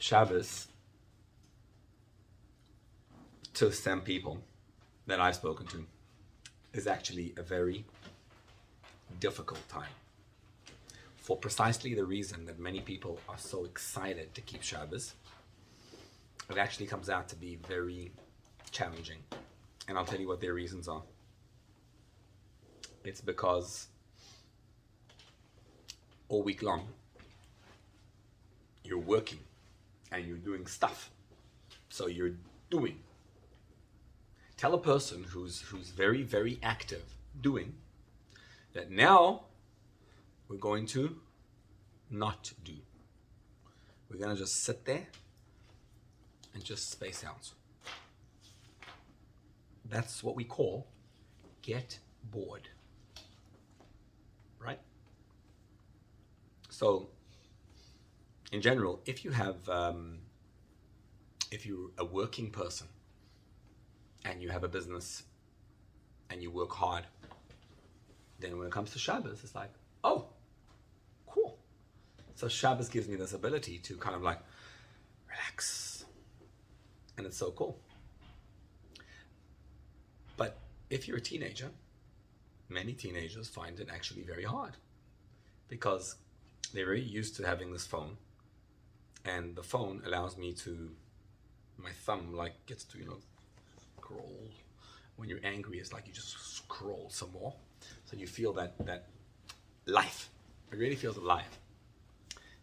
Shabbos, to some people that I've spoken to, is actually a very difficult time. For precisely the reason that many people are so excited to keep Shabbos, it actually comes out to be very challenging. And I'll tell you what their reasons are. It's because all week long, you're working and you're doing stuff. So you're doing. Tell a person who's very, very active doing that now we're going to not do. We're going to just sit there and just space out. That's what we call get bored. Right? So, in general, if you have, if you're a working person and you have a business and you work hard, then when it comes to Shabbos, it's like, oh, cool. So Shabbos gives me this ability to kind of like relax. And it's so cool. But if you're a teenager, many teenagers find it actually very hard because they're very used to having this phone, and the phone allows me to, my thumb like gets to, scroll. When you're angry, it's like you just scroll some more. So you feel that life. It really feels alive.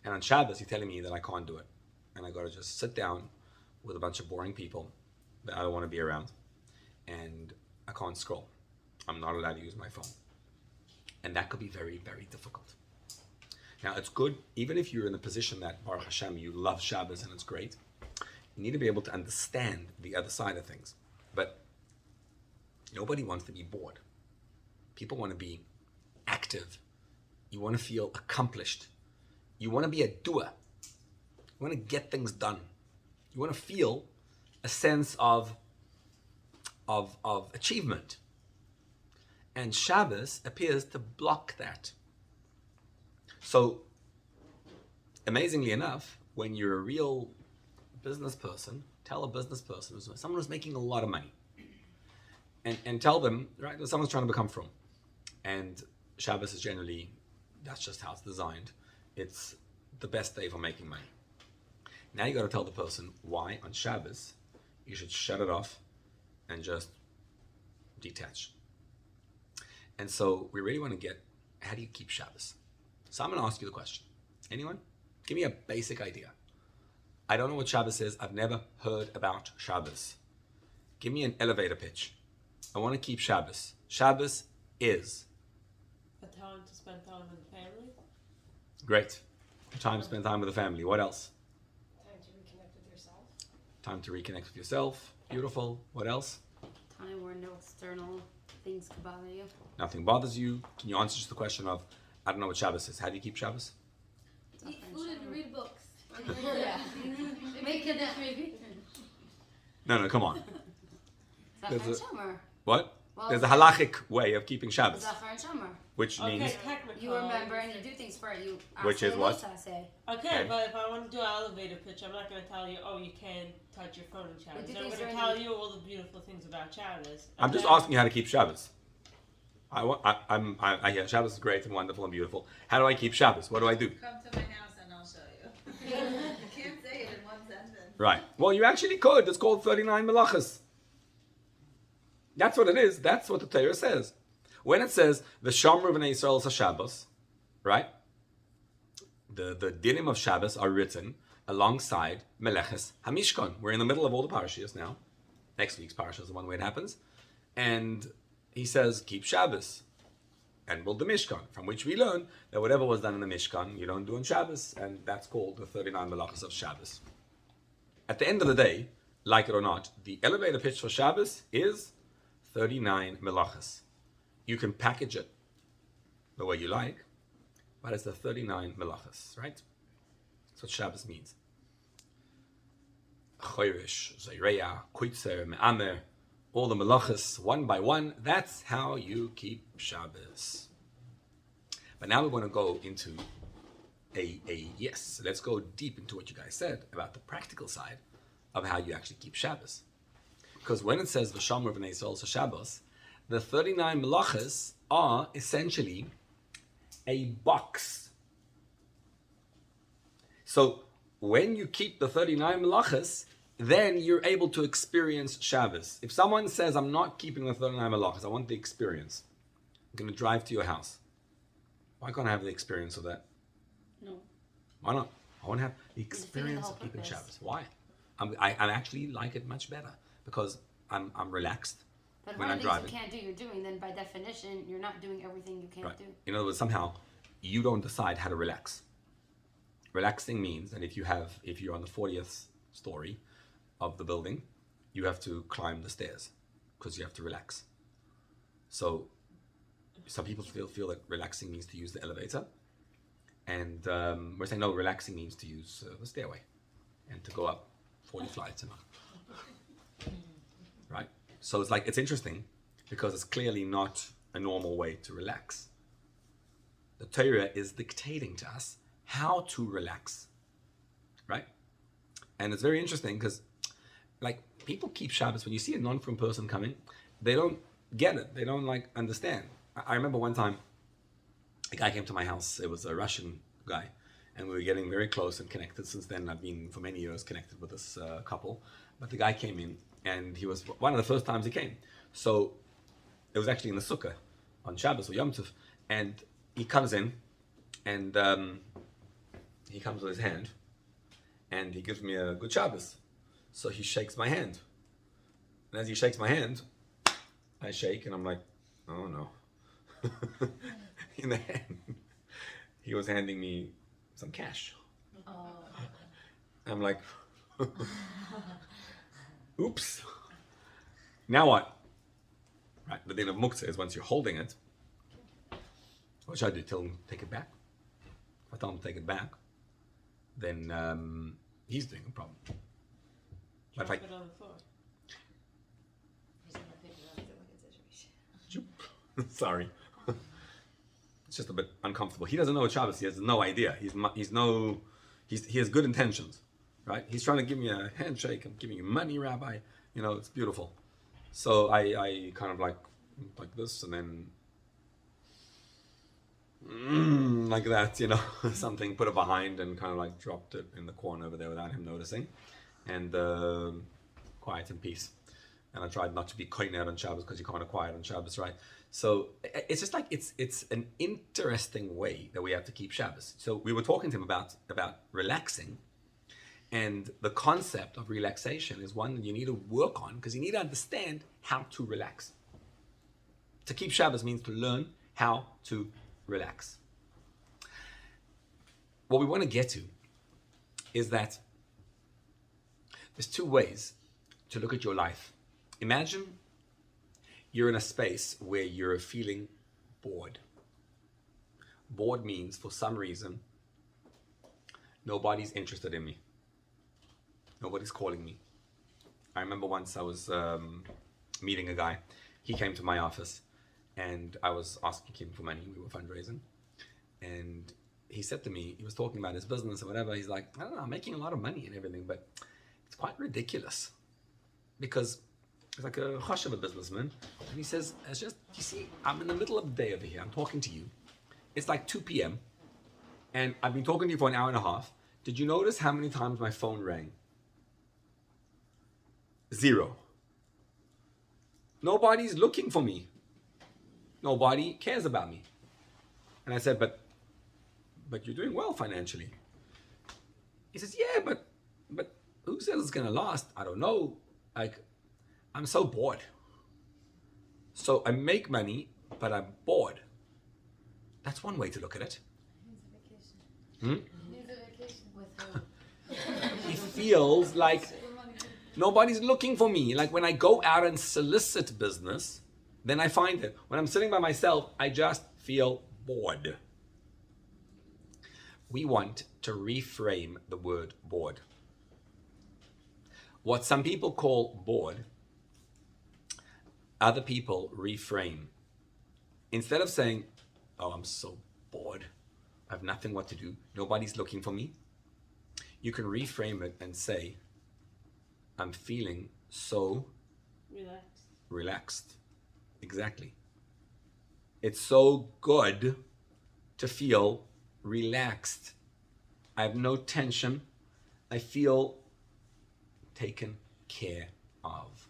And on Shabbos, you're telling me that I can't do it. And I gotta just sit down with a bunch of boring people that I don't want to be around. And I can't scroll. I'm not allowed to use my phone. And that could be very, very difficult. Now, it's good, even if you're in a position that, Baruch Hashem, you love Shabbos and it's great, you need to be able to understand the other side of things. But nobody wants to be bored. People want to be active. You want to feel accomplished. You want to be a doer. You want to get things done. You want to feel a sense of achievement. And Shabbos appears to block that. So, amazingly enough, when you're a real business person, tell a business person, someone who's making a lot of money, and tell them, right, someone's trying to become from. And Shabbos is generally, that's just how it's designed. It's the best day for making money. Now you got to tell the person why on Shabbos you should shut it off and just detach. And so we really want to get, how do you keep Shabbos? So I'm going to ask you the question. Anyone? Give me a basic idea. I don't know what Shabbos is. I've never heard about Shabbos. Give me an elevator pitch. I want to keep Shabbos. Shabbos is a time to spend time with the family. Great. Time to spend time with the family. What else? Time to reconnect with yourself. Time to reconnect with yourself. Beautiful. What else? Time where no external things could bother you. Nothing bothers you. Can you answer just the question of, I don't know what Shabbos is. How do you keep Shabbos? Eat food and read books. Make it that maybe. No, come on. Zachar and Shomer. What? Well, There's a halachic way of keeping Shabbos. Zachar and Shomer. Which means? Technically. You remember and you do things for it. You Which is what? Okay, but if I want to do an elevator pitch, I'm not going to tell you, oh, you can't touch your phone in Shabbos. I'm going to tell you all the beautiful things about Shabbos. I'm just asking you how to keep Shabbos. I hear Shabbos is great and wonderful and beautiful. How do I keep Shabbos? What do I do? Come to my house and I'll show you. You can't say it in one sentence. Right. Well, you actually could. It's called 39 melachas. That's what it is. That's what the Torah says. When it says the Shomer b'nei Yisrael Shabbos, right? The dinim of Shabbos are written alongside Meleches Hamishkan. We're in the middle of all the parashas now. Next week's parasha is the one where it happens, and he says keep Shabbos and build the Mishkan, from which we learn that whatever was done in the Mishkan you don't do on Shabbos, and that's called the 39 melachas of Shabbos. At the end of the day, like it or not, the elevator pitch for Shabbos is 39 melachas. You can package it the way you like, but it's the 39 melachas, right? That's what Shabbos means. Choyrish, Zayreya, Kuitzer, Me'amer, all the melachas, one by one. That's how you keep Shabbos. But now we want to go into yes. Let's go deep into what you guys said about the practical side of how you actually keep Shabbos. Because when it says V'shamru b'nei Yisrael Shabbos, the 39 melachas are essentially a box. So when you keep the 39 melachas, then you're able to experience Shabbos. If someone says, I'm not keeping the 39 melachas, I want the experience, I'm going to drive to your house. Why can't I have the experience of that? No. Why not? I want to have the defeating the experience whole of keeping purpose. Shabbos. Why? I actually like it much better because I'm relaxed But if when one I'm of the things driving. you can't do, you're doing, then by definition, you're not doing everything you can't Right. do. In other words, somehow you don't decide how to relax. Relaxing means that if you're on the 40th story of the building, you have to climb the stairs because you have to relax. So some people feel that relaxing means to use the elevator, and we're saying no, relaxing means to use the stairway and to go up 40 flights and up. Right? So it's interesting because it's clearly not a normal way to relax. The Torah is dictating to us how to relax, right? And it's very interesting because, like, people keep Shabbos. When you see a non-frum person coming, they don't get it. They don't understand. I remember one time, a guy came to my house. It was a Russian guy, and we were getting very close and connected. Since then, I've been for many years connected with this couple. But the guy came in, and he was one of the first times he came. So it was actually in the sukkah on Shabbos or Yom Tov, and he comes in, and he comes with his hand, and he gives me a good Shabbos. So he shakes my hand, and as he shakes my hand, I shake, and I'm like, oh no. In the hand, he was handing me some cash. Oh. I'm like, oops. Now what? Right, the din of muktzah is once you're holding it, what should I do? Tell him take it back? If I tell him to take it back, then he's doing a problem. But if Drop it on the floor. He's gonna pick it up to look at situation. Sorry. It's just a bit uncomfortable. He doesn't know what Shabbos. He has no idea. He has good intentions, right? He's trying to give me a handshake. I'm giving you money, Rabbi. It's beautiful. So I kind of like this, and then like that, something, put it behind, and kind of like dropped it in the corner over there without him noticing, and quiet and peace. And I tried not to be koine on Shabbos because you can't quiet on Shabbos, right? So it's just it's an interesting way that we have to keep Shabbos. So we were talking to him about relaxing, and the concept of relaxation is one that you need to work on because you need to understand how to relax. To keep Shabbos means to learn how to relax. What we want to get to is that there's two ways to look at your life. Imagine you're in a space where you're feeling bored. Bored means, for some reason, nobody's interested in me. Nobody's calling me. I remember once I was meeting a guy. He came to my office, and I was asking him for money. We were fundraising. And he said to me, he was talking about his business or whatever. He's like, I don't know, I'm making a lot of money and everything, but it's quite ridiculous. Because he's like a hush of a businessman. And he says, it's just, you see, I'm in the middle of the day over here. I'm talking to you. It's like 2 p.m. And I've been talking to you for an hour and a half. Did you notice how many times my phone rang? 0. Nobody's looking for me. Nobody cares about me. And I said, but you're doing well financially. He says, yeah, but who says it's gonna last? I don't know. I'm so bored. So I make money, but I'm bored. That's one way to look at it. Needs a vacation. With who? He feels like nobody's looking for me. Like when I go out and solicit business, then I find it. When I'm sitting by myself, I just feel bored. We want to reframe the word bored. What some people call bored, other people reframe. Instead of saying, oh, I'm so bored, I have nothing what to do, nobody's looking for me, you can reframe it and say, I'm feeling so relaxed. Exactly. It's so good to feel relaxed. I have no tension. I feel taken care of.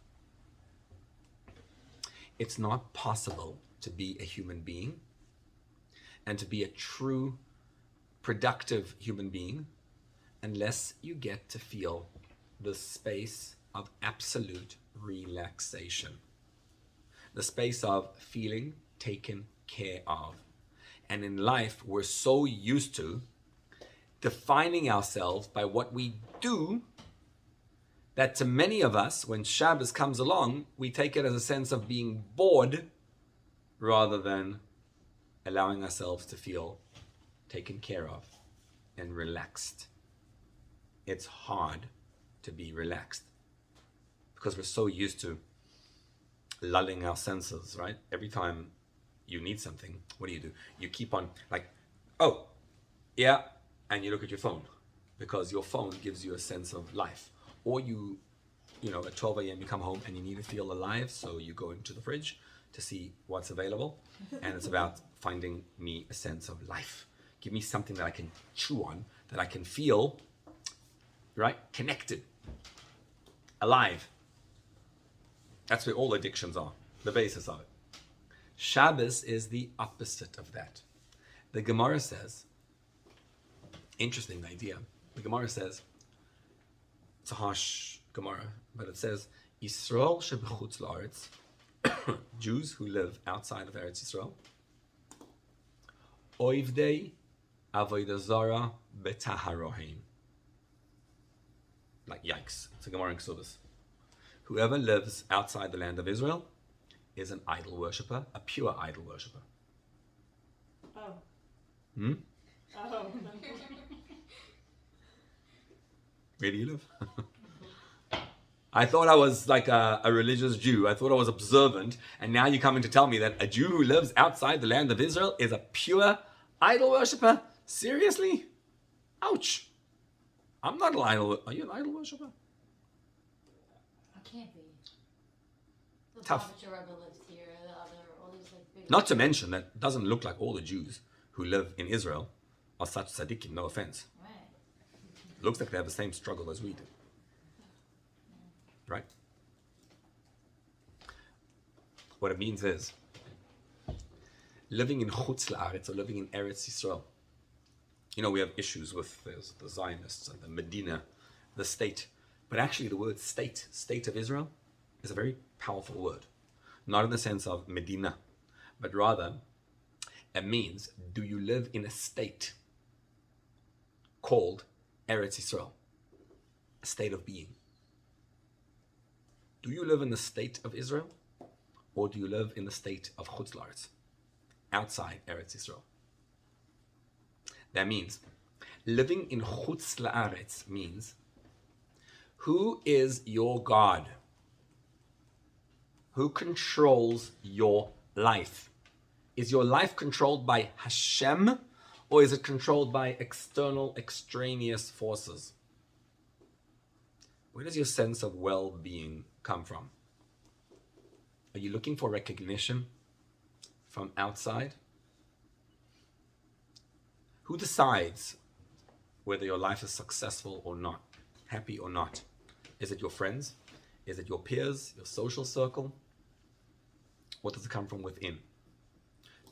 It's not possible to be a human being and to be a true, productive human being unless you get to feel the space of absolute relaxation. The space of feeling taken care of. And in life, we're so used to defining ourselves by what we do that to many of us, when Shabbos comes along, we take it as a sense of being bored rather than allowing ourselves to feel taken care of and relaxed. It's hard to be relaxed because we're so used to lulling our senses, right? Every time you need something, what do? You keep on like, oh, yeah, and you look at your phone because your phone gives you a sense of life. Or you know, at 12 a.m. you come home and you need to feel alive, so you go into the fridge to see what's available, and it's about finding me a sense of life. Give me something that I can chew on, that I can feel, right, connected, alive. That's where all addictions are, the basis of it. Shabbos is the opposite of that. The Gemara says, interesting idea, the Gemara says, it's a harsh Gemara, but it says, Yisrael shebechutz la'aretz, Jews who live outside of Eretz Yisrael, oivdei avodah zara betaharoheim. Like, yikes, it's a Gemara in Ksubas. Whoever lives outside the land of Israel is an idol worshipper, a pure idol worshipper. Oh. Hmm? Oh. Where do you live? I thought I was like a religious Jew. I thought I was observant. And now you're coming to tell me that a Jew who lives outside the land of Israel is a pure idol worshiper? Seriously? Ouch. I'm not an idol. Are you an idol worshiper? I can't be. The Tough. Rebbe lives here. The other, all these like big. Not to mention that it doesn't look like all the Jews who live in Israel are such tzaddikim, no offense. Right. Looks like they have the same struggle as we do. Right? What it means is, living in Chutz La'aretz, or living in Eretz Yisrael, you know, we have issues with the Zionists and the Medina, the state. But actually the word state of Israel, is a very powerful word. Not in the sense of Medina, but rather it means, do you live in a state called Eretz Yisrael? A state of being. Do you live in the state of Israel? Or do you live in the state of Chutz La'aretz, outside Eretz Yisrael? That means, living in Chutz La'aretz means, who is your God? Who controls your life? Is your life controlled by Hashem, or is it controlled by external, extraneous forces? Where does your sense of well-being come from? Are you looking for recognition from outside? Who decides whether your life is successful or not, happy or not? Is it your friends? Is it your peers, your social circle? Or does it come from within?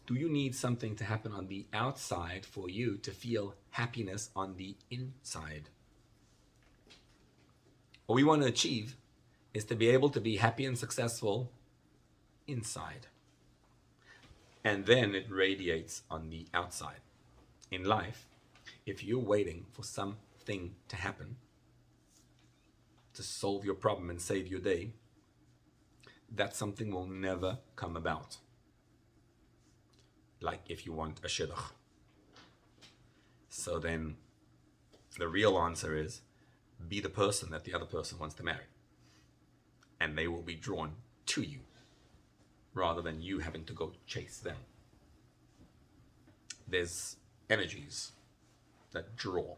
Do you need something to happen on the outside for you to feel happiness on the inside? What we want to achieve is to be able to be happy and successful inside. And then it radiates on the outside. In life, if you're waiting for something to happen to solve your problem and save your day, that something will never come about. Like if you want a shidduch. So then the real answer is, be the person that the other person wants to marry. And they will be drawn to you, rather than you having to go chase them. There's energies that draw.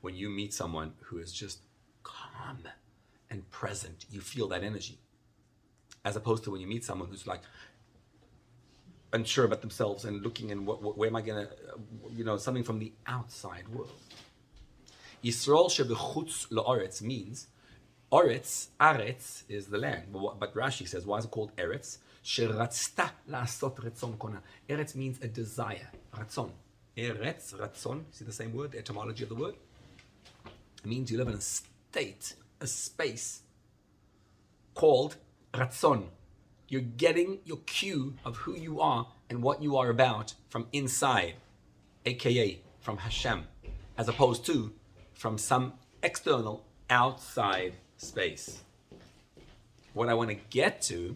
When you meet someone who is just calm and present, you feel that energy. As opposed to when you meet someone who's like unsure about themselves and looking and where am I gonna, something from the outside world. Yisrael shebechutz la'aretz means Aretz is the land. But Rashi says, why is it called Eretz? Sheratzta la'asot retzon kona. Eretz means a desire. Ratzon. Eretz, ratzon. See the same word, the etymology of the word? It means you live in a state, a space called ratzon. You're getting your cue of who you are and what you are about from inside, aka from Hashem, as opposed to from some external outside space. What I want to get to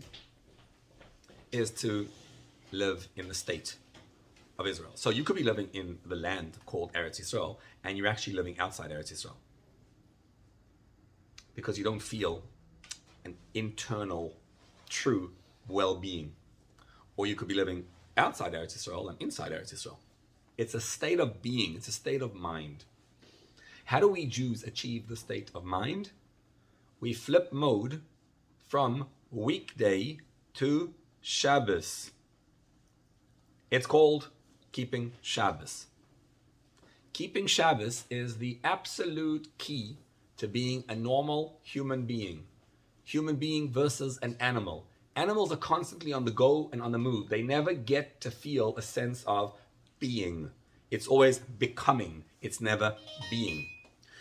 is to live in the state of Israel. So you could be living in the land called Eretz Yisrael, and you're actually living outside Eretz Yisrael because you don't feel an internal, true well-being. Or you could be living outside Eretz Yisrael and inside Eretz Yisrael. It's a state of being. It's a state of mind. How do we Jews achieve the state of mind? We flip mode from weekday to Shabbos. It's called keeping Shabbos. Keeping Shabbos is the absolute key to being a normal human being. Human being versus an animal. Animals are constantly on the go and on the move. They never get to feel a sense of being. It's always becoming. It's never being.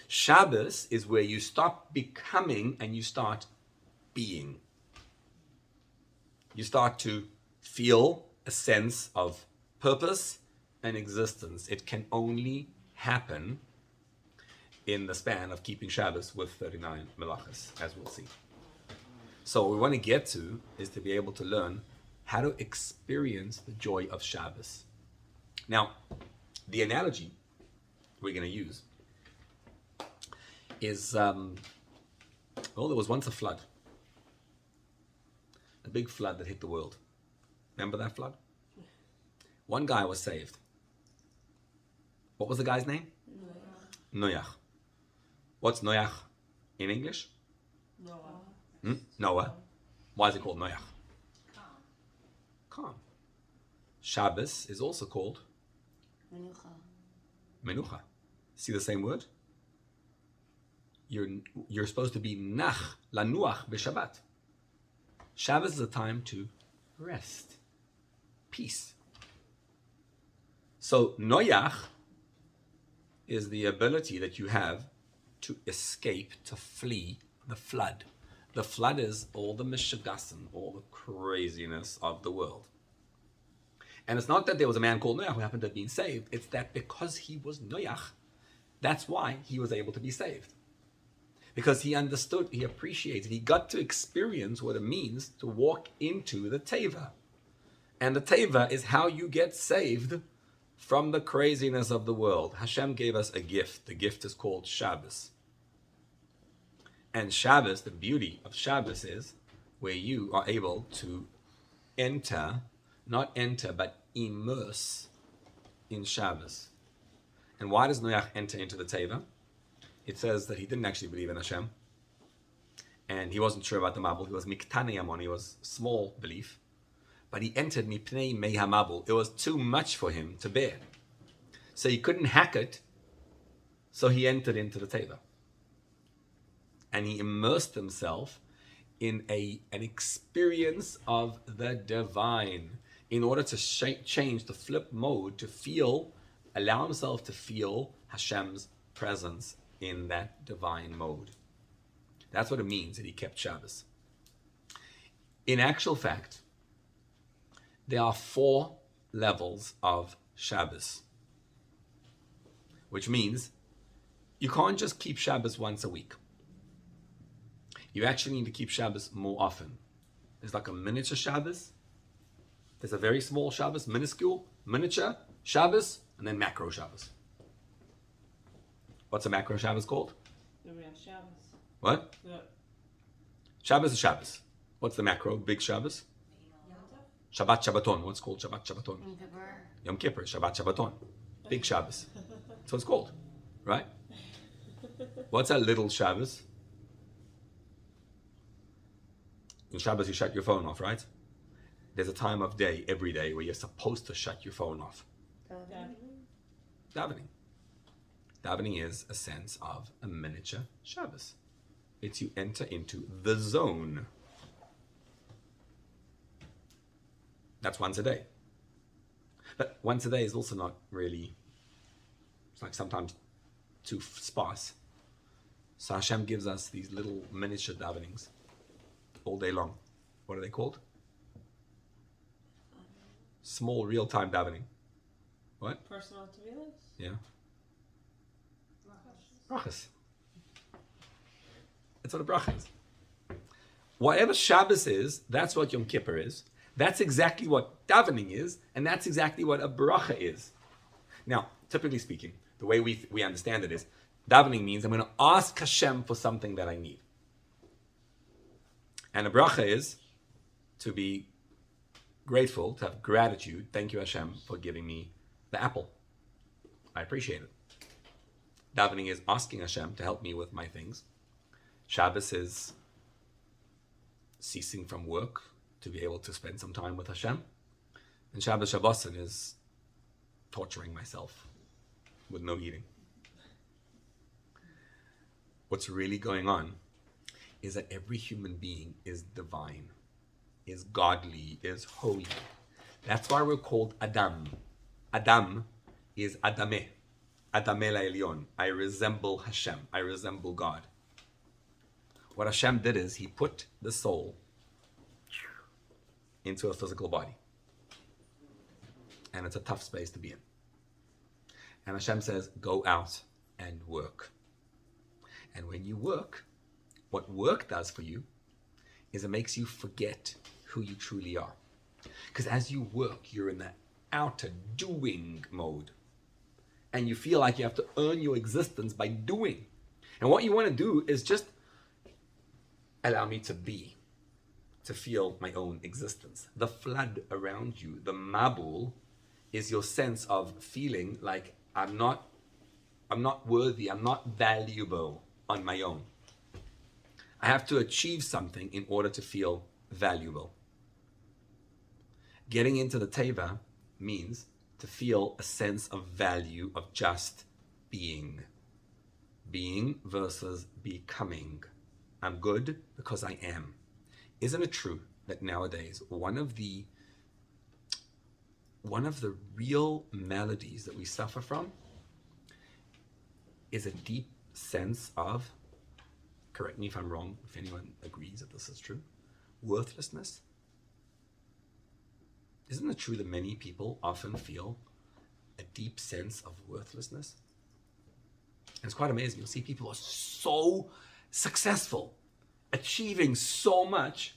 Shabbos is where you stop becoming and you start being. You start to feel a sense of purpose and existence. It can only happen in the span of keeping Shabbos with 39 melachos, as we'll see. So what we want to get to is to be able to learn how to experience the joy of Shabbos. Now, the analogy we're going to use is, there was once a flood. A big flood that hit the world. Remember that flood? One guy was saved. What was the guy's name? Noach. What's Noach in English? Noah. Noah. Why is it called Noach? Calm. Shabbos is also called Menucha. See the same word? You're supposed to be nach, lanuach b'Shabbat. Shabbos is a time to rest, peace. So Noach is the ability that you have to escape, to flee the flood. The flood is all the mishigasim, all the craziness of the world. And it's not that there was a man called Noach who happened to have been saved. It's that because he was Noach, that's why he was able to be saved. Because he understood, he appreciated, he got to experience what it means to walk into the Teva. And the Teva is how you get saved from the craziness of the world. Hashem gave us a gift. The gift is called Shabbos. And Shabbos, the beauty of Shabbos is where you are able to but immerse in Shabbos. And why does Noach enter into the Teva? It says that he didn't actually believe in Hashem. And he wasn't sure about the Mabul. He was Miktane Yamon. He was small belief. But he entered Mipnei Mei HaMabul. It was too much for him to bear. So he couldn't hack it. So he entered into the Teva. And he immersed himself in an experience of the divine in order to change the flip mode to allow himself to feel Hashem's presence in that divine mode. That's what it means that he kept Shabbos. In actual fact, there are 4 levels of Shabbos, which means you can't just keep Shabbos once a week. You actually need to keep Shabbos more often. There's like a miniature Shabbos. There's a very small Shabbos, minuscule, miniature Shabbos, and then macro Shabbos. What's a macro Shabbos called? The real Shabbos. What? Yeah. Shabbos is Shabbos. What's the macro, big Shabbos? Shabbat Shabbaton. What's called Shabbat Shabbaton? Yom Kippur, Shabbat Shabbaton. Big Shabbos. That's what it's called, right? What's a little Shabbos? In Shabbos, you shut your phone off, right? There's a time of day every day where you're supposed to shut your phone off. Davening. Davening is a sense of a miniature Shabbos. It's you enter into the zone. That's once a day. But once a day is also not really, it's like sometimes too sparse. So Hashem gives us these little miniature davenings all day long. What are they called? Small real-time davening. What? Personal tefillos? Yeah. Brachas. That's what a bracha is. Whatever Shabbos is, that's what Yom Kippur is. That's exactly what davening is, and that's exactly what a bracha is. Now, typically speaking, the way we understand it is, davening means I'm going to ask Hashem for something that I need. And a bracha is to be grateful, to have gratitude. Thank you, Hashem, for giving me the apple. I appreciate it. Davening is asking Hashem to help me with my things. Shabbos is ceasing from work to be able to spend some time with Hashem. And Shabbos Shabbosin is torturing myself with no eating. What's really going on is that every human being is divine, is godly, is holy. That's why we're called Adam. Adam is Adameh. Adameh La'elyon. I resemble Hashem. I resemble God. What Hashem did is he put the soul into a physical body. And it's a tough space to be in. And Hashem says, go out and work. And when you work, what work does for you is it makes you forget who you truly are. Because as you work, you're in that outer doing mode. And you feel like you have to earn your existence by doing. And what you want to do is just allow me to be, to feel my own existence. The flood around you, the mabul, is your sense of feeling like I'm not worthy, I'm not valuable on my own. I have to achieve something in order to feel valuable. Getting into the teva means to feel a sense of value of just being. Being versus becoming. I'm good because I am. Isn't it true that nowadays one of the real maladies that we suffer from is a deep sense of, correct me if I'm wrong, if anyone agrees that this is true, worthlessness? Isn't it true that many people often feel a deep sense of worthlessness? And it's quite amazing. You'll see people who are so successful, achieving so much,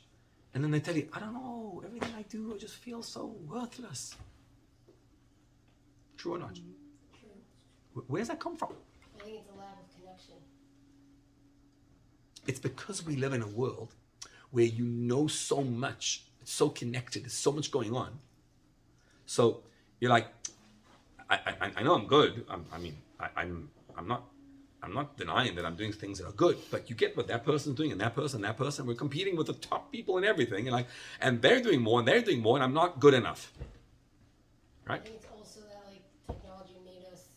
and then they tell you, I don't know, everything I do, I just feel so worthless. True or not? True. Where does that come from? I think it's a lack of connection. It's because we live in a world where you know so much, it's so connected, there's so much going on. So you're like, I know I'm good. I'm not denying that I'm doing things that are good, but you get what that person's doing and that person. We're competing with the top people and everything, and they're doing more and I'm not good enough. Right? I think it's also that technology made us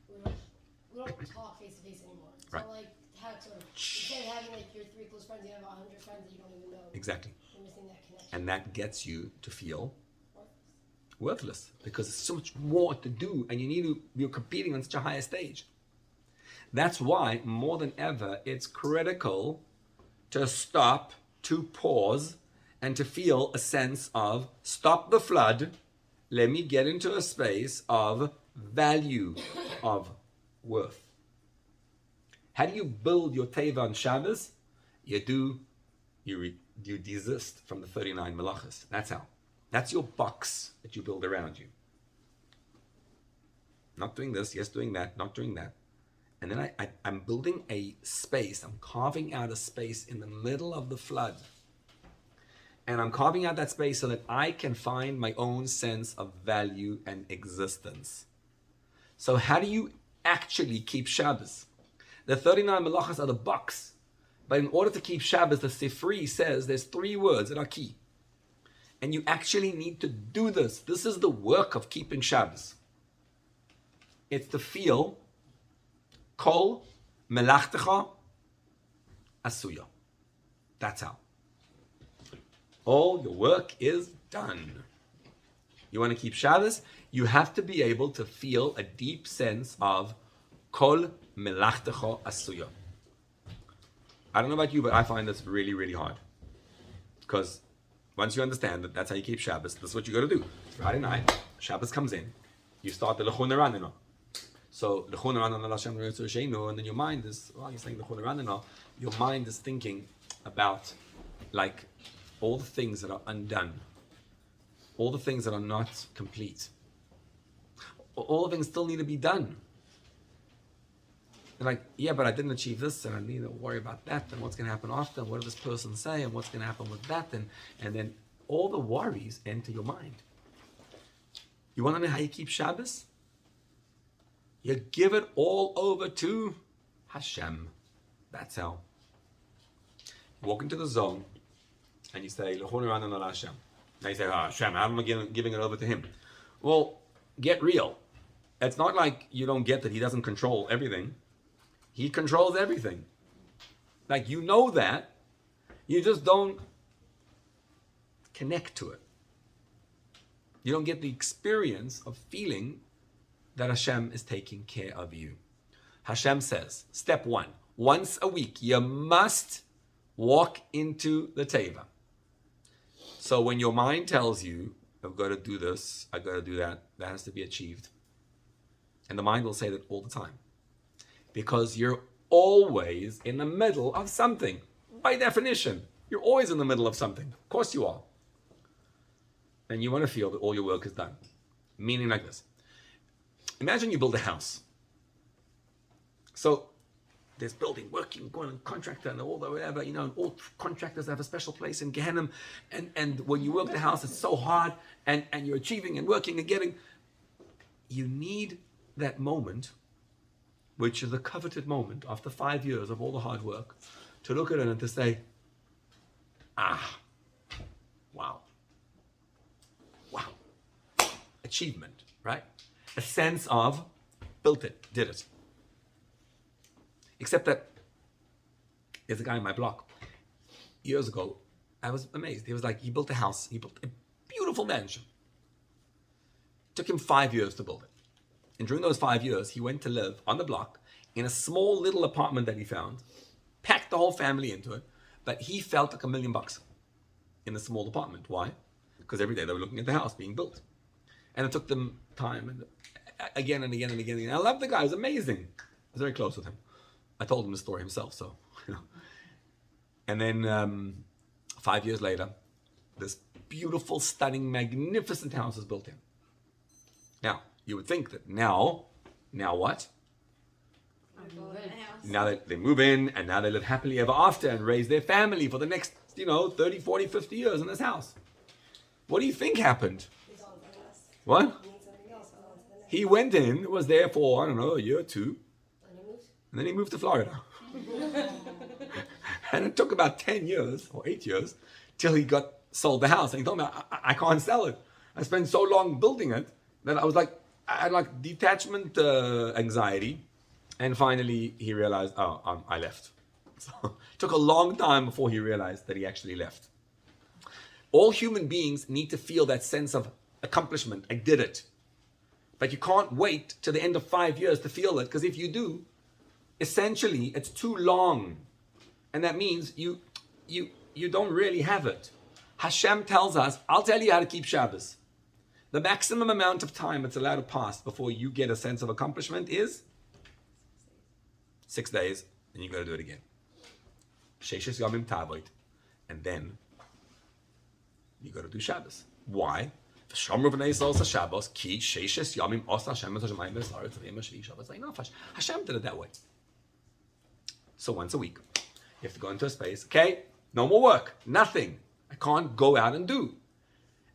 we don't talk face to face anymore. It's Right. not like how sort of instead of having your 3 close friends, you have 100 friends that you don't even know. Exactly. You're missing that connection. And that gets you to feel worthless because there's so much more to do and you're competing on such a higher stage. That's why more than ever it's critical to stop, to pause, and to feel a sense of stop the flood. Let me get into a space of value, of worth. How do you build your teva on Shabbos? You desist from the 39 melachos. That's how. That's your box that you build around you. Not doing this, yes, doing that, not doing that. And then I'm building a space, I'm carving out a space in the middle of the flood. And I'm carving out that space so that I can find my own sense of value and existence. So how do you actually keep Shabbos? The 39 melachas are the box. But in order to keep Shabbos, the Sifri says there's 3 words that are key. And you actually need to do this. This is the work of keeping Shabbos. It's to feel kol melachtecha asuya. That's how. All your work is done. You want to keep Shabbos? You have to be able to feel a deep sense of kol melachtecha asuya. I don't know about you, but I find this really, really hard. Because once you understand that that's how you keep Shabbos, this is what you got to do. Friday night, Shabbos comes in, you start the Lechun Ranina. So Lechun Ranina Lashem Shenu, and then your mind is, well, you're saying Lechun Ranina, your mind is thinking about like all the things that are undone, all the things that are not complete, all the things still need to be done. And like, yeah, but I didn't achieve this, and I need to worry about that, and what's going to happen after, and what did this person say, and what's going to happen with that, and then all the worries enter your mind. You want to know how you keep Shabbos? You give it all over to Hashem. That's how. You walk into the zone, and you say, L'chun Ranana Hashem. Now you say, Hashem, how am I giving it over to him? Well, get real. It's not like you don't get that he doesn't control everything. He controls everything. Like, you know that. You just don't connect to it. You don't get the experience of feeling that Hashem is taking care of you. Hashem says, step 1, once a week, you must walk into the teva. So when your mind tells you, I've got to do this, I've got to do that, that has to be achieved. And the mind will say that all the time. Because you're always in the middle of something. By definition, you're always in the middle of something. Of course you are. And you want to feel that all your work is done. Meaning like this. Imagine you build a house. So there's building, working, going on contractor and all the whatever, and all contractors have a special place in Gehenna. And when you work the house, it's so hard and you're achieving and working and getting. You need that moment, which is a coveted moment after 5 years of all the hard work, to look at it and to say, wow. Achievement, right? A sense of built it, did it. Except that there's a guy in my block. Years ago, I was amazed. He was like, he built a house, he built a beautiful mansion. Took him 5 years to build it. And during those 5 years, he went to live on the block in a small little apartment that he found, packed the whole family into it, but he felt like $1 million in a small apartment. Why? Because every day they were looking at the house being built. And it took them time, and again and again and again. I love the guy, it was amazing. I was very close with him. I told him the story himself, so, And then 5 years later, this beautiful, stunning, magnificent house is built in. Now, you would think that now what? Now they move in, and now they live happily ever after and raise their family for the next, 30, 40, 50 years in this house. What do you think happened? What? He went in, was there for, a year or two, and then he moved to Florida. And it took about 10 years, or 8 years, till he sold the house. And he told me, I can't sell it. I spent so long building it that I had detachment anxiety. And finally, he realized, I left. So it took a long time before he realized that he actually left. All human beings need to feel that sense of accomplishment. I did it. But you can't wait till the end of 5 years to feel it, because if you do, essentially it's too long. And that means you don't really have it. Hashem tells us, I'll tell you how to keep Shabbos. The maximum amount of time it's allowed to pass before you get a sense of accomplishment is 6 days, and you got to do it again. Sheishes Yomim Tavoid. And then you got to do Shabbos. Why? Hashem did it that way. So once a week, you have to go into a space. Okay, no more work, nothing. I can't go out and do.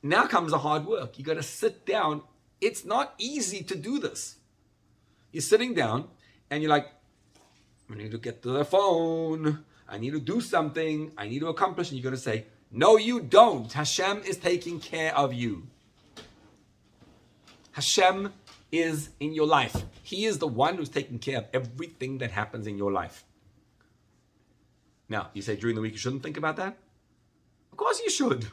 Now comes the hard work. You got to sit down. It's not easy to do this. You're sitting down and you're like, I need to get to the phone. I need to do something. I need to accomplish. And you're going to say, no, you don't. Hashem is taking care of you. Hashem is in your life. He is the one who's taking care of everything that happens in your life. Now, you say during the week you shouldn't think about that? Of course you should.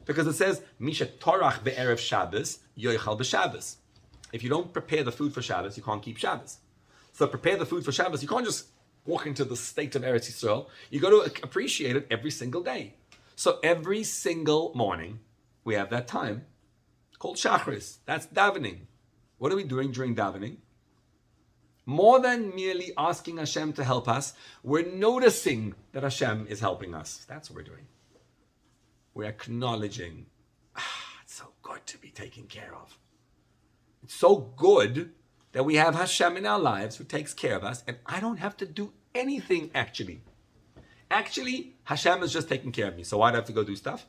Because it says, Misha Torach be'erev Shabbos, yoichal b'Shabbos. If you don't prepare the food for Shabbos, you can't keep Shabbos. So prepare the food for Shabbos. You can't just walk into the state of Eretz Yisrael. You got to appreciate it every single day. So every single morning, we have that time called Shachris. That's davening. What are we doing during davening? More than merely asking Hashem to help us, we're noticing that Hashem is helping us. That's what we're doing. We're acknowledging, it's so good to be taken care of. It's so good that we have Hashem in our lives who takes care of us, and I don't have to do anything actually. Actually, Hashem is just taking care of me. So why do I have to go do stuff?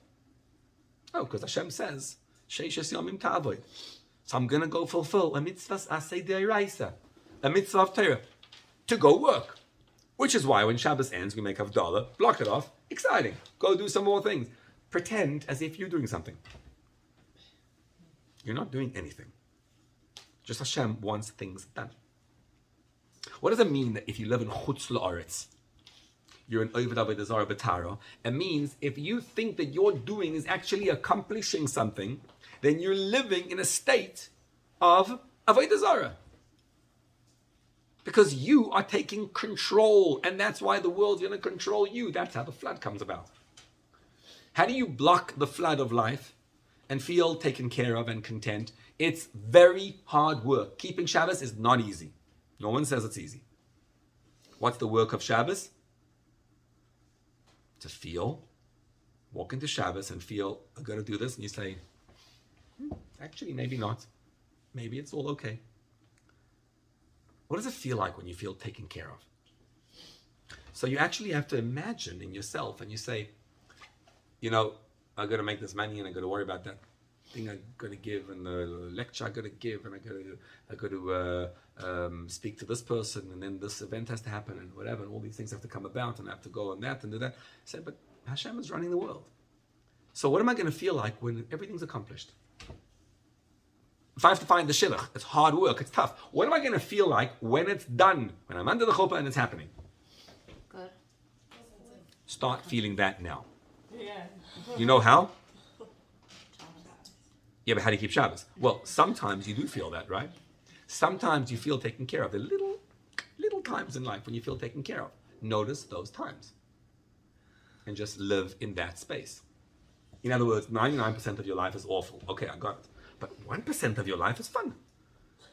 Oh, because Hashem says, Sheishes Yomim Ta'avoid. So I'm going to go fulfill a mitzvah asay de'iraisa, a mitzvah of Torah, to go work. Which is why when Shabbos ends, we make Havdalah, block it off, exciting, go do some more things. Pretend as if you're doing something. You're not doing anything. Just Hashem wants things done. What does it mean that if you live in Chutz La'aretz, you're an Oved Avodah Zarah B'Taro? It means if you think that you're doing is actually accomplishing something, then you're living in a state of Avodah Zarah. Because you are taking control, and that's why the world's going to control you. That's how the flood comes about. How do you block the flood of life and feel taken care of and content? It's very hard work. Keeping Shabbos is not easy. No one says it's easy. What's the work of Shabbos? To feel, walk into Shabbos and feel, I'm going to do this, and you say, actually, maybe not. Maybe it's all okay. What does it feel like when you feel taken care of? So you actually have to imagine in yourself, and you say, I'm going to make this money, and I'm going to worry about that thing I'm going to give, and the lecture I'm going to give, and I'm going to speak to this person, and then this event has to happen, and whatever, and all these things have to come about, and I have to go on that and do that. I said, but Hashem is running the world. So what am I going to feel like when everything's accomplished? If I have to find the shidduch, it's hard work, it's tough. What am I going to feel like when it's done? When I'm under the chuppah and it's happening? Good. Start feeling that now. Yeah. You know how? Yeah, but how do you keep Shabbos? Well, sometimes you do feel that, right? Sometimes you feel taken care of. There are little times in life when you feel taken care of. Notice those times. And just live in that space. In other words, 99% of your life is awful. Okay, I got it. But 1% of your life is fun.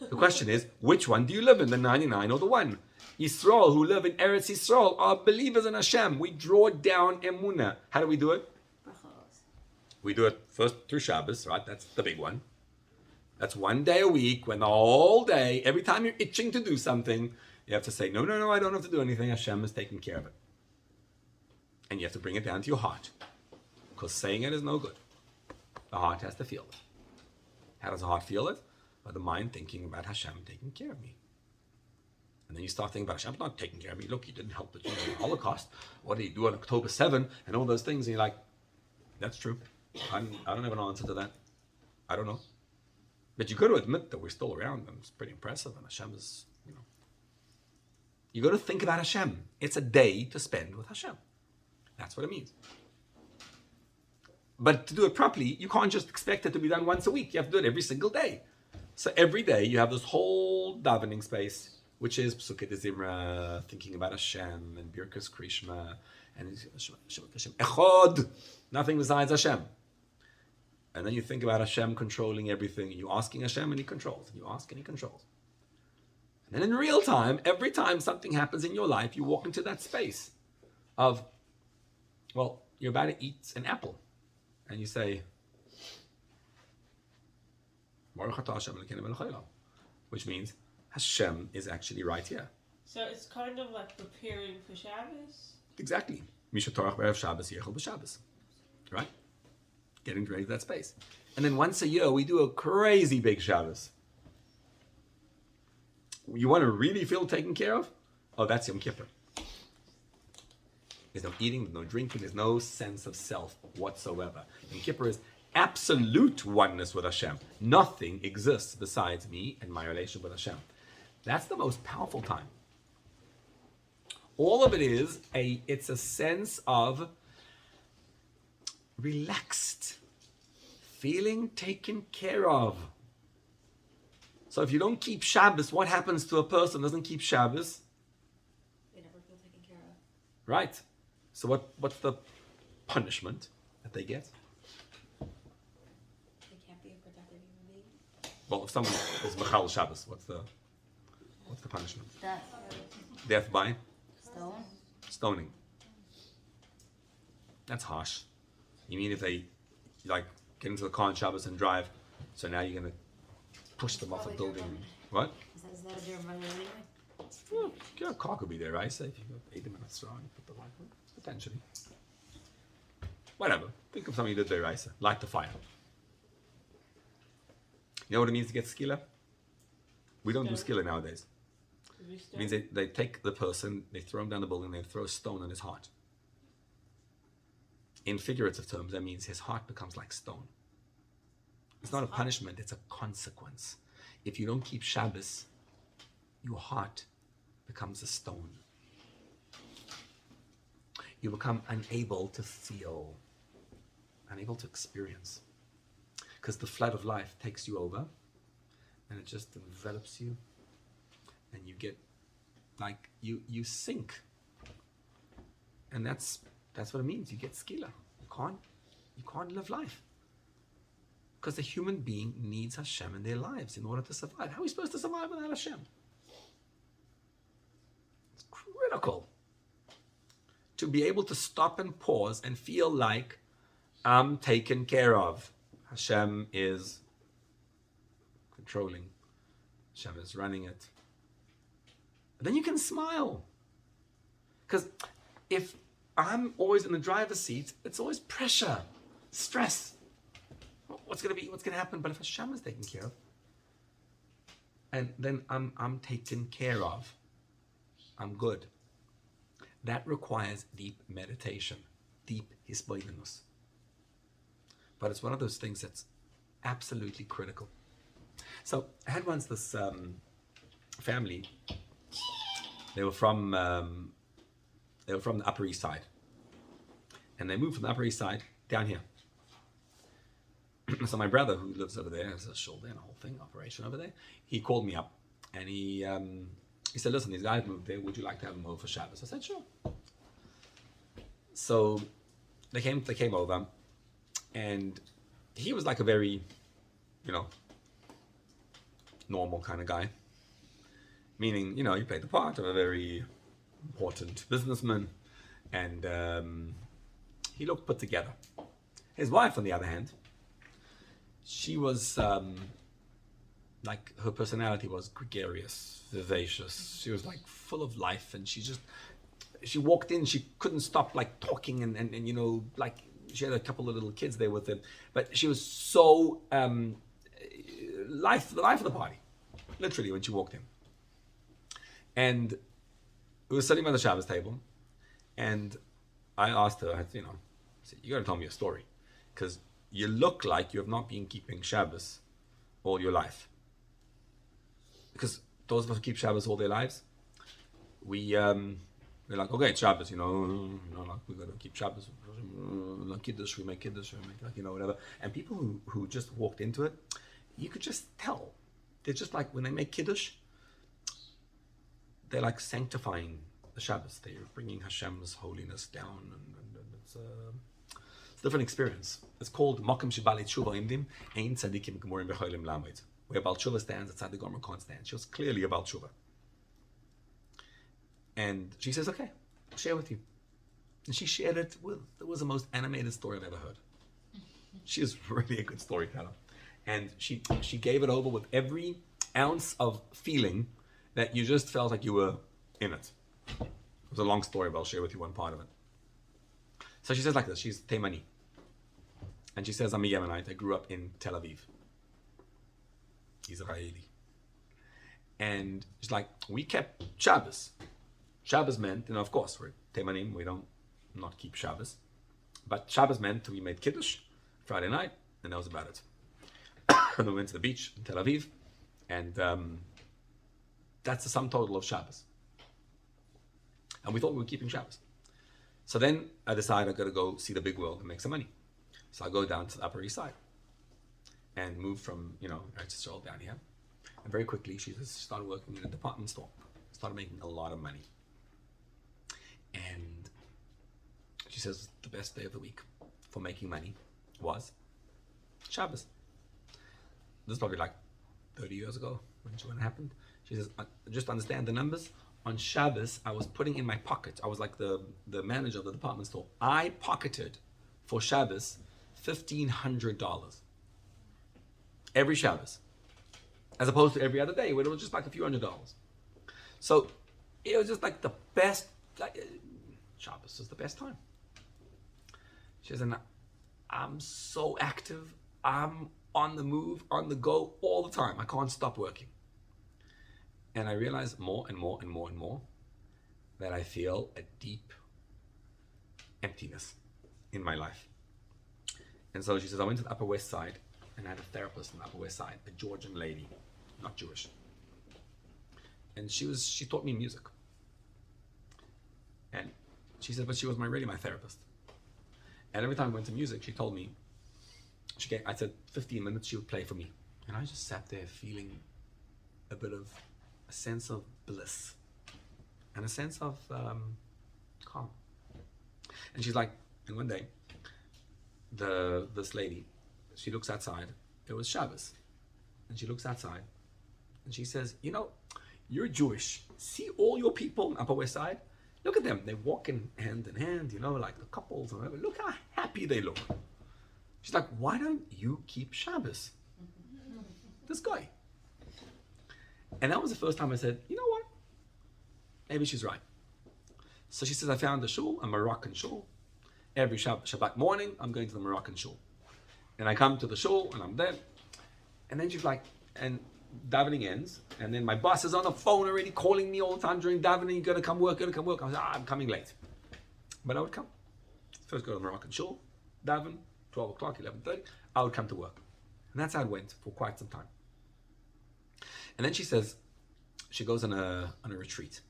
The question is, which one do you live in, the 99 or the 1? Yisrael, who live in Eretz Yisrael, are believers in Hashem. We draw down emunah. How do we do it? We do it first through Shabbos, right? That's the big one. That's one day a week when the whole day, every time you're itching to do something, you have to say, no, I don't have to do anything. Hashem is taking care of it. And you have to bring it down to your heart. Because saying it is no good. The heart has to feel it. How does the heart feel it? By the mind thinking about Hashem taking care of me. And then you start thinking about Hashem not taking care of me. Look, he didn't help the Jews in the Holocaust. What did he do on October 7? And all those things. And you're like, that's true. I don't have an answer to that. I don't know. But you got to admit that we're still around, and it's pretty impressive. And Hashem is, You got to think about Hashem. It's a day to spend with Hashem. That's what it means. But to do it properly, you can't just expect it to be done once a week. You have to do it every single day. So every day you have this whole davening space, which is Psukei de Zimra, thinking about Hashem, and Birkas Krishma, and Hashem Echad, nothing besides Hashem. And then you think about Hashem controlling everything. You're asking Hashem and He controls. You ask and He controls. And then in real time, every time something happens in your life, you walk into that space of, you're about to eat an apple. And you say, which means Hashem is actually right here. So it's kind of like preparing for Shabbos? Exactly. Misha Torach Be'erev Shabbos, Yechol B'Shabbos. Right? Getting ready to that space. And then once a year, we do a crazy big Shabbos. you want to really feel taken care of? Oh, that's Yom Kippur. There's no eating, there's no drinking, there's no sense of self whatsoever. Yom Kippur is absolute oneness with Hashem. Nothing exists besides me and my relation with Hashem. That's the most powerful time. All of it is it's a sense of relaxed, feeling taken care of. So if you don't keep Shabbos, what happens to a person who doesn't keep Shabbos? They never feel taken care of. Right. So what's the punishment that they get? They can't be a productive human being. Well, if someone is Mechal Shabbos, what's the punishment? Death. Death by Stone. stoning. That's harsh. You mean if they like get into the car on Shabbos and drive, so now you're gonna push them off a building? What? Is that a dear money anyway? Well, yeah, a car could be there, right? So if you got 80 minutes strong, you put the light on, potentially. Whatever. Think of something you did there, right? Light the fire. You know what it means to get skila? We don't do skila nowadays. It means they take the person, they throw him down the building, they throw a stone on his heart. In figurative terms, that means his heart becomes like stone. It's not a punishment, it's a consequence. If you don't keep Shabbos, your heart becomes a stone. You become unable to feel, unable to experience. Because the flood of life takes you over and it just envelops you and you get like you sink. And that's what it means. You get skila. You can't live life. Because a human being needs Hashem in their lives in order to survive. How are we supposed to survive without Hashem? It's critical to be able to stop and pause and feel like I'm taken care of. Hashem is controlling. Hashem is running it. And then you can smile. Because if I'm always in the driver's seat, it's always pressure, stress. What's going to happen? But if Hashem is taken care of, and then I'm taken care of, I'm good. That requires deep meditation, deep hisboidinus. But it's one of those things that's absolutely critical. So I had once this family. They were from the Upper East Side, and they moved from the Upper East Side down here. So my brother, who lives over there, has a shoulder and a whole thing operation over there. He called me up, and he said, "Listen, these guys moved there. Would you like to have them over for Shabbos?" I said, "Sure." So they came over, and he was like a very, normal kind of guy. Meaning, he played the part of a very important businessman, and he looked put together. His wife, on the other hand, she was like, her personality was gregarious, vivacious. She was like full of life, and she walked in, she couldn't stop like talking, and like she had a couple of little kids there with her, but she was so the life of the party, literally, when she walked in. And we were sitting by the Shabbos table, and I asked her, I said, you got to tell me a story, because you look like you have not been keeping Shabbos all your life. Because those of us who keep Shabbos all their lives, we're like, okay, it's Shabbos, like we got to keep Shabbos. Like Kiddush, we make Kiddush, we make whatever. And people who just walked into it, you could just tell. They're just like, when they make Kiddush, they're like sanctifying the Shabbos. They're bringing Hashem's holiness down, and it's a different experience. It's called Makom Shebali Tshuva Imdim Ein Tzadikim Gemurim B'Cholim Lamed. Where Baal Tshuva stands, a Tzadik Gomer can't stand. She was clearly a Baal Tshuva. And she says, okay, I'll share with you. And she shared it it was the most animated story I've ever heard. She is really a good storyteller. And she gave it over with every ounce of feeling that you just felt like you were in it. It was a long story, but I'll share with you one part of it. So she says like this, she's Taimani. And she says, I'm a Yemenite, I grew up in Tel Aviv. Israeli. And she's like, we kept Shabbos. Shabbos meant, of course, we're Temanim, we don't not keep Shabbos. But Shabbos meant we made Kiddush Friday night, and that was about it. And we went to the beach in Tel Aviv, and that's the sum total of Shabbos. And we thought we were keeping Shabbos. So then I decided I've got to go see the big world and make some money. So I go down to the Upper East Side and move from, Eretz Yisrael down here. And very quickly, she started working in a department store. Started making a lot of money. And she says the best day of the week for making money was Shabbos. This is probably like 30 years ago when it happened. She says, just understand the numbers. On Shabbos, I was putting in my pocket. I was like the manager of the department store. I pocketed for Shabbos $1,500 every Shabbos, as opposed to every other day where it was just like a few $100s. So it was just like the best. Shabbos is the best time. She says, and I'm so active. I'm on the move, on the go all the time. I can't stop working. And I realize more and more and more and more that I feel a deep emptiness in my life. And so she says, I went to the Upper West Side and I had a therapist in the Upper West Side, a Georgian lady, not Jewish. And she taught me music. And she said, but she was really my therapist. And every time I went to music, she told me, I said 15 minutes she would play for me. And I just sat there feeling a sense of bliss and a sense of calm. And she's like, and one day, this lady, she looks outside. It was Shabbos. And she looks outside and she says, you're Jewish. See all your people on Upper West Side? Look at them. They're walking hand in hand, like the couples. And whatever. Look how happy they look. She's like, why don't you keep Shabbos? This guy. And that was the first time I said, you know what? Maybe she's right. So she says, I found a shul, a Moroccan shul. Every Shabbat morning, I'm going to the Moroccan shul. And I come to the shul, and I'm there. And then she's like, and davening ends. And then my boss is on the phone already calling me all the time during davening. You're going to come work. I was like, I'm coming late. But I would come. First go to the Moroccan shul, daven, 12 o'clock, 11:30. I would come to work. And that's how it went for quite some time. And then she says, she goes on a retreat.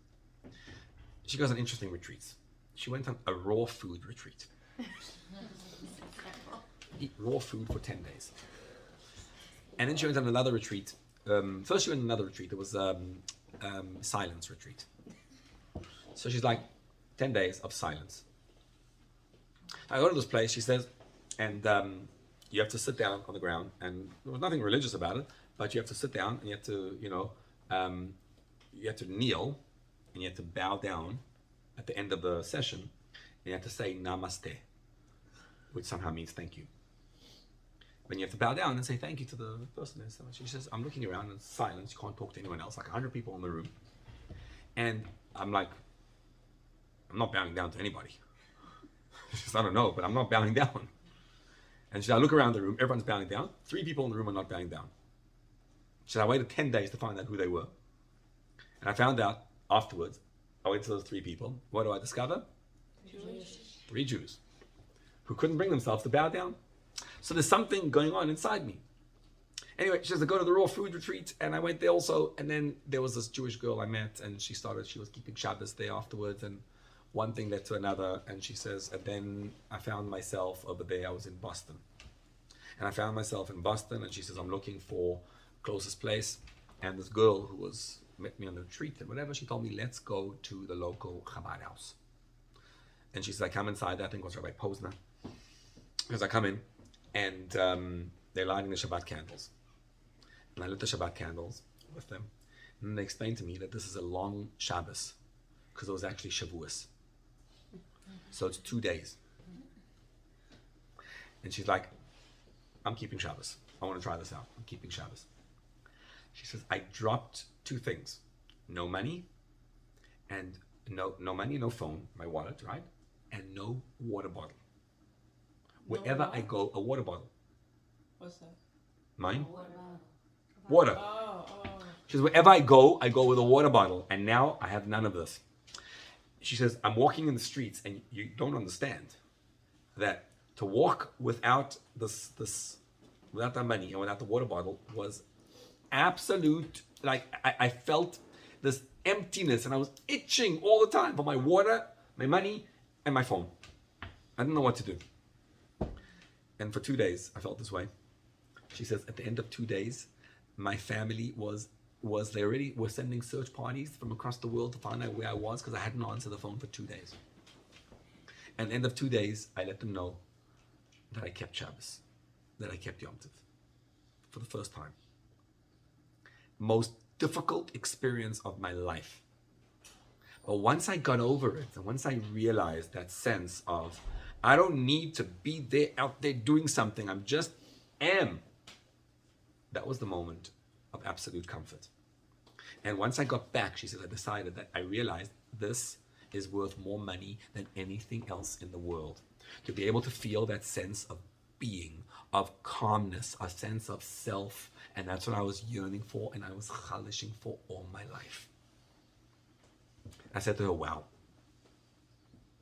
She goes on interesting retreats. She went on a raw food retreat. Eat raw food for 10 days. And then she went on another retreat. First she went on another retreat. It was silence retreat. So she's like, 10 days of silence. I go to this place, she says, and you have to sit down on the ground. And there was nothing religious about it. But you have to sit down and you have to, you have to kneel and you have to bow down at the end of the session. And you have to say namaste, which somehow means thank you. Then you have to bow down and say thank you to the person. She says, I'm looking around and it's silence. You can't talk to anyone else, like 100 people in the room. And I'm like, I'm not bowing down to anybody. She says, I don't know, but I'm not bowing down. And she said, I look around the room, everyone's bowing down. 3 people in the room are not bowing down. She said, I waited 10 days to find out who they were. And I found out afterwards, I went to those 3 people. What do I discover? Jewish. 3 Jews who couldn't bring themselves to bow down. So there's something going on inside me. Anyway, she says, I go to the raw food retreat, and I went there also. And then there was this Jewish girl I met, and she was keeping Shabbos there afterwards. And one thing led to another. And she says, and then I found myself over there. I was in Boston. And I found myself in Boston, and she says, I'm looking for closest place, and this girl who met me on the retreat and whatever, she told me, let's go to the local Chabad house. And she said, I come inside, I think it was Rabbi Posner, because I come in and they're lighting the Shabbat candles, and I lit the Shabbat candles with them, and then they explained to me that this is a long Shabbos because it was actually Shavuos, so it's 2 days. And she's like, I'm keeping Shabbos, I want to try this out, I'm keeping Shabbos. She says, I dropped 2 things. No money, and no money, no phone, my wallet, right? And no water bottle. Wherever I go, a water bottle. What's that? Mine? What about? Water. Oh. She says, wherever I go with a water bottle, and now I have none of this. She says, I'm walking in the streets, and you don't understand that to walk without without that money and without the water bottle was absolute, like I felt this emptiness, and I was itching all the time for my water, my money, and my phone. I didn't know what to do. And for 2 days, I felt this way. She says, at the end of 2 days, my family they already were sending search parties from across the world to find out where I was because I hadn't answered the phone for 2 days. And at the end of 2 days, I let them know that I kept Shabbos, that I kept Yom Tov for the first time. Most difficult experience of my life. But once I got over it, and once I realized that sense of, I don't need to be there out there doing something, I'm just am. That was the moment of absolute comfort. And once I got back, she said, I decided that I realized this is worth more money than anything else in the world. To be able to feel that sense of being, of calmness, a sense of self. And that's what I was yearning for, and I was chalishing for all my life. I said to her, wow,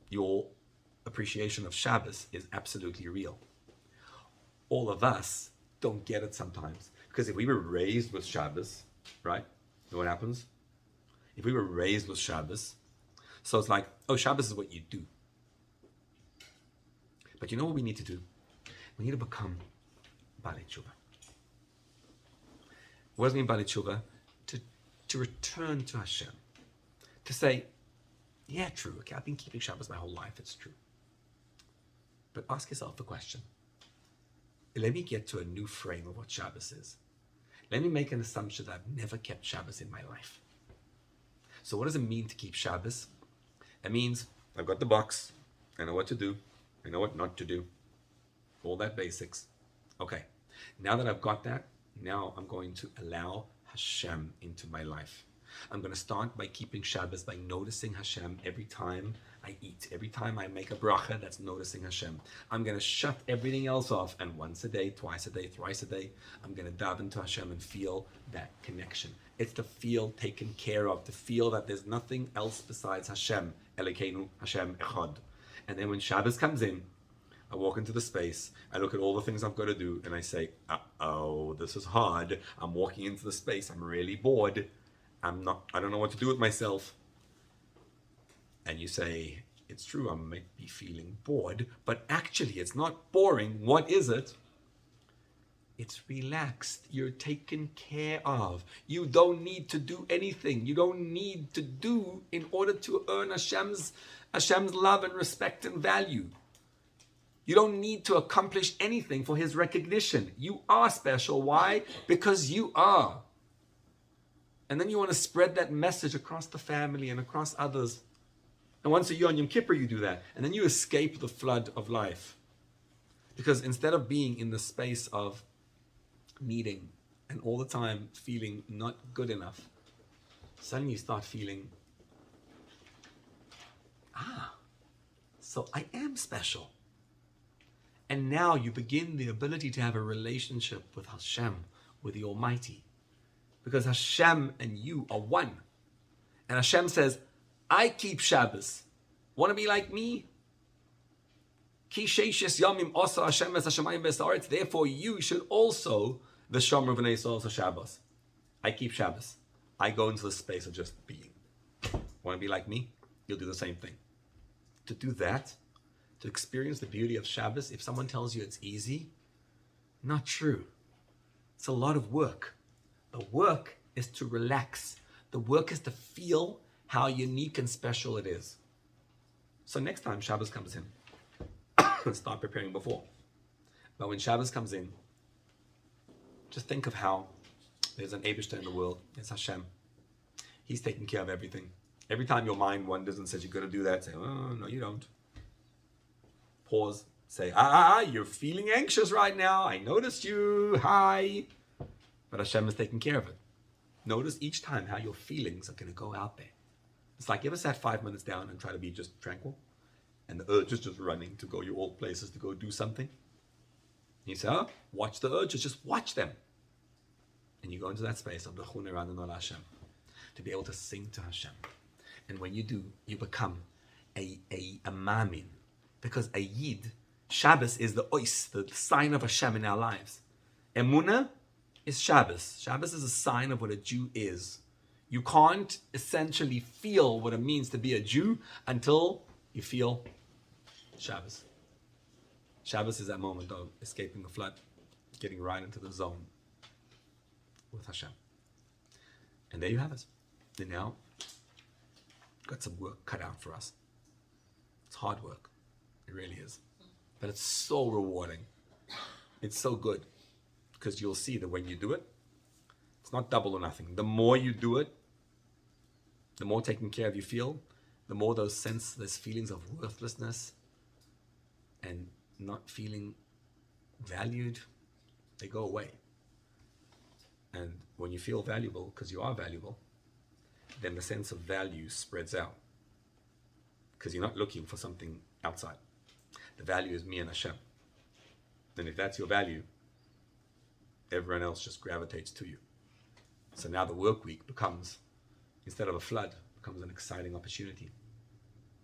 your appreciation of Shabbos is absolutely real. All of us don't get it sometimes. Because if we were raised with Shabbos, right? You know what happens? If we were raised with Shabbos, so it's like, oh, Shabbos is what you do. But you know what we need to do? We need to become Balei Tshuva. What does it mean Balei Tshuva? To return to Hashem. To say, yeah, true, okay, I've been keeping Shabbos my whole life, it's true. But ask yourself the question. Let me get to a new frame of what Shabbos is. Let me make an assumption that I've never kept Shabbos in my life. So what does it mean to keep Shabbos? It means I've got the box. I know what to do. I know what not to do. All that basics. Okay. Now that I've got that, now I'm going to allow Hashem into my life. I'm going to start by keeping Shabbos, by noticing Hashem every time I eat. Every time I make a bracha, that's noticing Hashem. I'm going to shut everything else off, and once a day, twice a day, thrice a day, I'm going to dive into Hashem and feel that connection. It's to feel taken care of, to feel that there's nothing else besides Hashem. Elokeinu, Hashem, Echad. And then when Shabbos comes in, I walk into the space, I look at all the things I've got to do, and I say, uh-oh, this is hard. I'm walking into the space, I'm really bored. I don't know what to do with myself. And you say, it's true, I might be feeling bored, but actually it's not boring. What is it? It's relaxed. You're taken care of. You don't need to do anything. You don't need to do in order to earn Hashem's love and respect and value. You don't need to accomplish anything for His recognition. You are special. Why? Because you are. And then you want to spread that message across the family and across others. And once a year on Yom Kippur, you do that. And then you escape the flood of life. Because instead of being in the space of needing and all the time feeling not good enough, suddenly you start feeling, so I am special. And now you begin the ability to have a relationship with Hashem, with the Almighty. Because Hashem and you are one. And Hashem says, I keep Shabbos. Want to be like me? Ki sheishes yamim osa Hashem es hashemayim v'sa'aretz. Therefore you should also v'shomer v'nei Yisrael Shabbos. I keep Shabbos. I go into the space of just being. Want to be like me? You'll do the same thing. To do that, to experience the beauty of Shabbos, if someone tells you it's easy, not true. It's a lot of work. The work is to relax. The work is to feel how unique and special it is. So next time Shabbos comes in, start preparing before. But when Shabbos comes in, just think of how there's an Eibishter in the world. It's Hashem. He's taking care of everything. Every time your mind wanders and says you're going to do that, say, oh, no, you don't. Pause. Say, you're feeling anxious right now. I noticed you. Hi. But Hashem is taking care of it. Notice each time how your feelings are going to go out there. It's like, you ever sat 5 minutes down and try to be just tranquil? And the urge is just running to go your old places to go do something? You say, watch the urges, just watch them. And you go into that space of the Chune Rananol Hashem, to be able to sing to Hashem. And when you do, you become a mamin. Because a yid, Shabbos is the ois, the sign of Hashem in our lives. Emunah is Shabbos. Shabbos is a sign of what a Jew is. You can't essentially feel what it means to be a Jew until you feel Shabbos. Shabbos is that moment of escaping the flood, getting right into the zone with Hashem. And there you have it. And now, got some work cut out for us. It's hard work. It really is. But it's so rewarding. It's so good. Because you'll see that when you do it, it's not double or nothing. The more you do it, the more taken care of you feel, the more those feelings of worthlessness and not feeling valued, they go away. And when you feel valuable, because you are valuable, then the sense of value spreads out. Because you're not looking for something outside. The value is me and Hashem. And if that's your value, everyone else just gravitates to you. So now the work week becomes, instead of a flood, becomes an exciting opportunity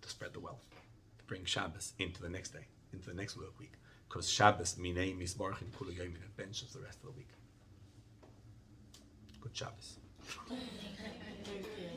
to spread the wealth, to bring Shabbos into the next day, into the next work week. Because Shabbos, minei misbarchin kula yomin, it benches the rest of the week. Good Shabbos. Thank you.